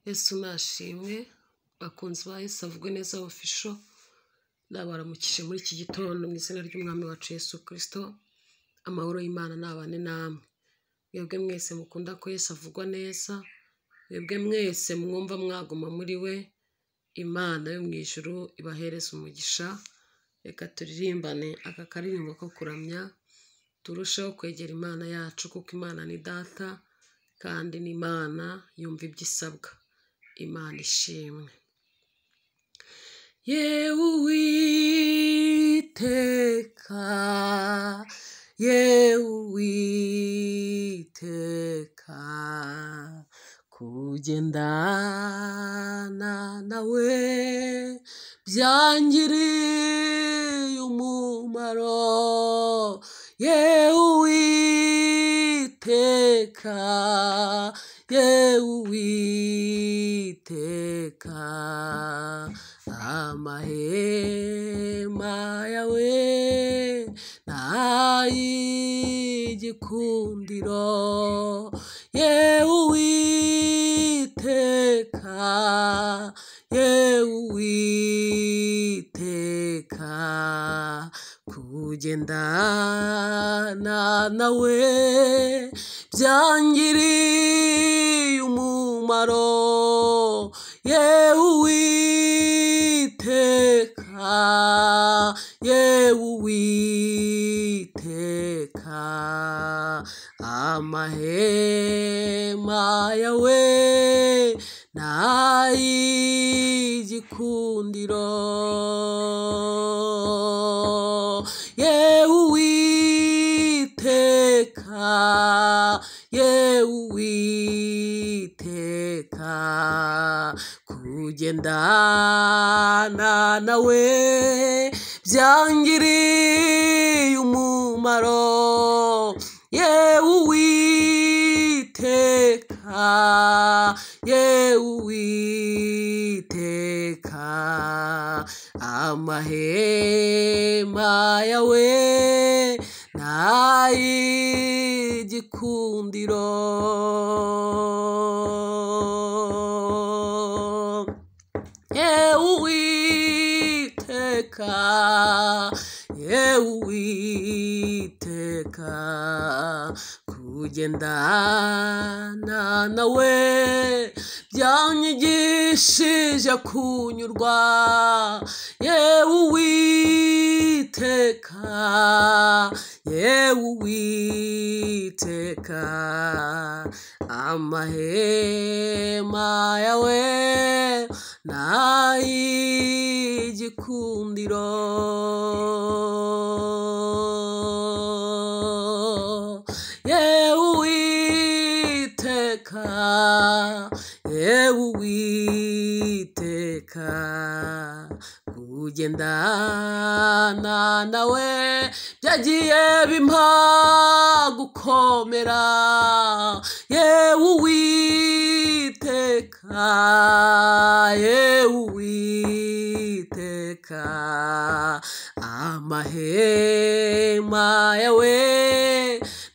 Yesu nashimwe bakunzi ba Yesu avugwe neza official nabaramukije muri iki gitondo mu izina ry'umwami wacu Yesu Kristo. Amahoro y'Imana nabane namwe. Mwebwe mwese mukunda ko Yesu avugwa neza, mwebwe mwese mwumva mwaguma muri we, Imana yo mu ijuru ibahereza umugisha. Reka turirimbane aka karirimbo ko kuramya, turusheho kwegera Imana yacu kuko Imana ni data kandi ni Imana yumva ibyisabwa. Imana ishimwe. Yewe Uwiteka, yewe Uwiteka, kugendana nawe byangiriye umumaro. Yewe Uwiteka, yewe Uwiteka, amahema yawe n'ay'igikundiro. Yewe Uwiteka, yewe Uwiteka, kugendana nawe byangiriye umumaro. Yewe Uwiteka, yewe Uwiteka, amahema yawe n'ay'igikundiro. Yewe Uwiteka, yewe Uwiteka, kugendana nawe byangiriye umumaro. Yewe Uwiteka, yewe Uwiteka, amahema yawe n'ay'igikundiro. Yewe Uwiteka, yewe Uwiteka, kugendana nawe byanyigishije kunyurwa. Yewe Uwiteka, yewe Uwiteka, amahema yawe n'ay'igikundiro. Yewe Uwiteka, yewe Uwiteka, kugendana nawe byagiye bimpa gukomera. Yewe Uwiteka, yewe Uwiteka, amahema yawe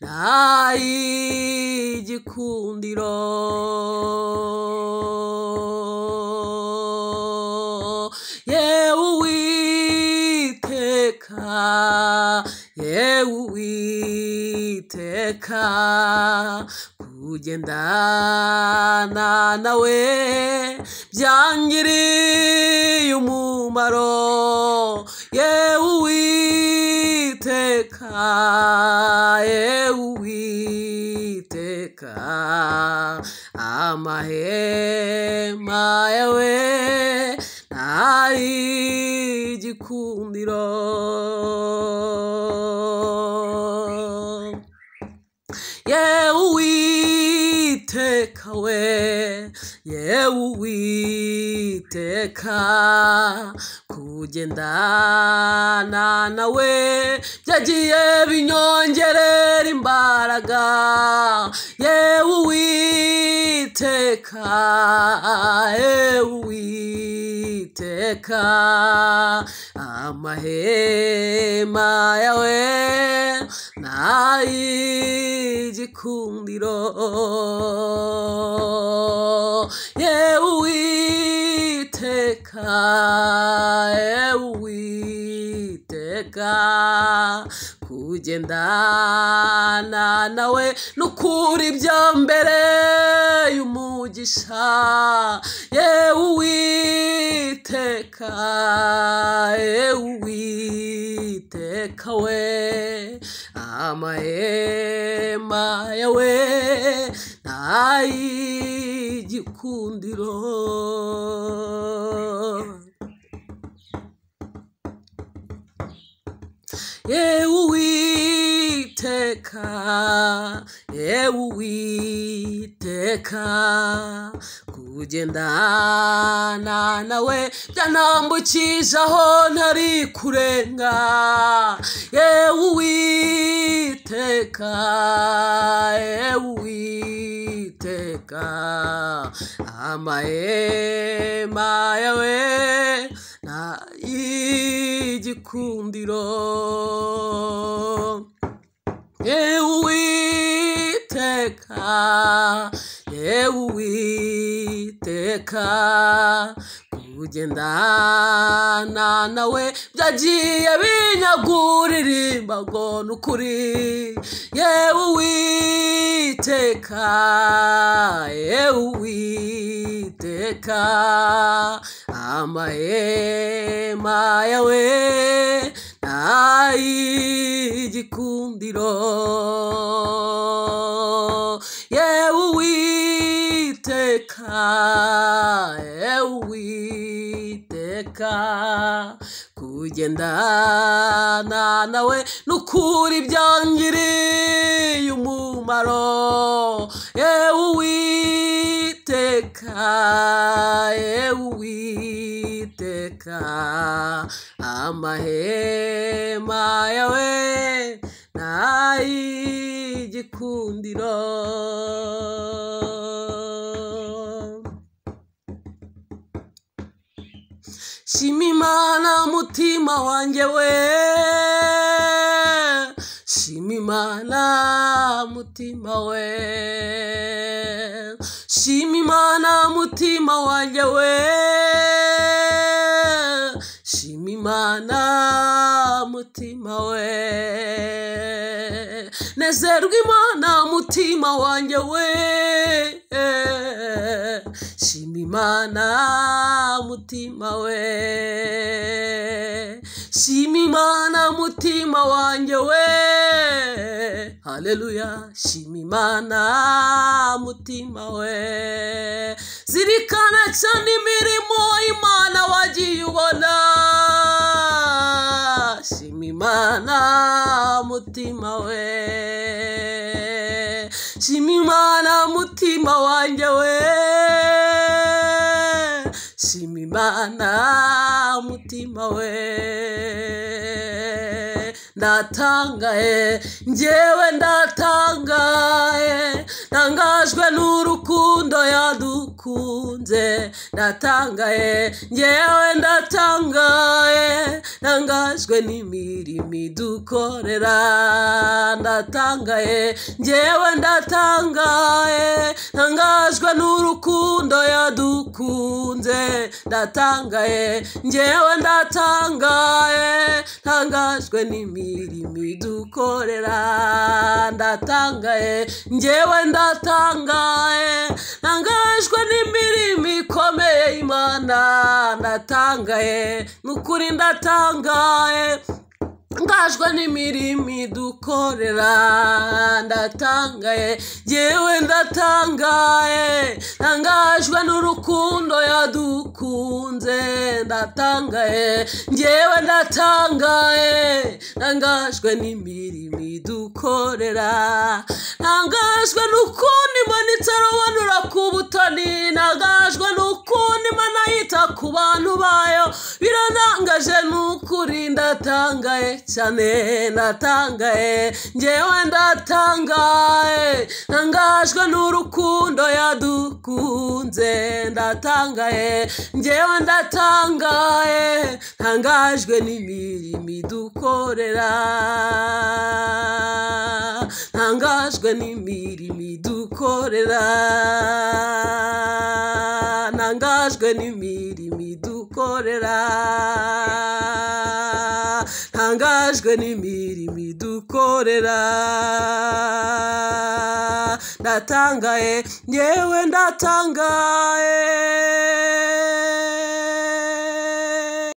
n'ay'igikundiro. Yewe Uwiteka, yewe Uwiteka, kugendana nawe byangiriye umumaro. Yewe Uwiteka, yewe Uwiteka, amahema yawe n'ay'igikundiro. Yewe Uwiteka we, yewe Uwiteka, kugendana nawe byagiye binyongerera imbaraga. Yewe Uwiteka, yewe Uwiteka, amahema yawe n'ay'igikundiro. Yewe Uwiteka kugendana nawe n'ukuri bya mbere y'umugisha Uwiteka we amahema yawe n'ay'igikundiro Uwiteka kugendana nawe byanambukije aho ntari kurenga Uwiteka amahema yawe n'ay'igikundiro Uwiteka kugendana nawe byagiye binyagurira imbago n'ukuri Uwiteka amahema yawe n'ay'igikundiro Uwiteka kugendana nawe n'ukuri byangiriye umumaro Uwiteka amahema yawe n'ay'igikundiro Shima Imana mutima wanjye we Shima Imana mutima we Shima Imana mutima wanjye we Shima Imana mutima we nezerwa Imana mutima wanjye we Shima Imana mutima we Shima Imana mutima wanjye we Haleluya Shima Imana mutima we zirikana cyane imirimo Imana wagiye ubona Shima Imana mutima we Shima Imana mutima wanjye we Shima Imana mutima we ndatangaye njyewe ndatangaye ntangajwe n'urukundo yadukunze ndatangaye njyewe ndatangaye ntangajwe n'imirimo idukorera ndatangaye njyewe ndatangaye ntangajwe n'urukundo yadukunze ndatangaye njyewe ndatangaye ntangajwe n'imirimo idukorera ndatangaye njyewe ndatangaye ntangajwe n'imirimo ikomeye Imana ndatangaye n'ukuri ndatangaye ngajwe n'imirimo idukorera ndatangaye njyewe ndatangaye ntangajwe n'urukundo yadukunze ndatangaye njyewe ndatangaye ntangajwe n'imirimo idukorera ntangajwe n'ukundi Imana itarobanura ku butoni ntangajwe n'ukundi Imana yita ku bantu bayo biranangaje n'ukuri ndatangaye cyane ndatangaye njyewe ndatangaye ntangajwe n'urukundo yadukunze ndatangaye njyewe ndatangaye ntangajwe n'imirimo idukorera ntangajwe n'imirimo idukorera ntangajwe n'imirimo idukorera idukorera, ntangajwe n'imirimo idukorera, ndatangaye, yewe ndatangaye,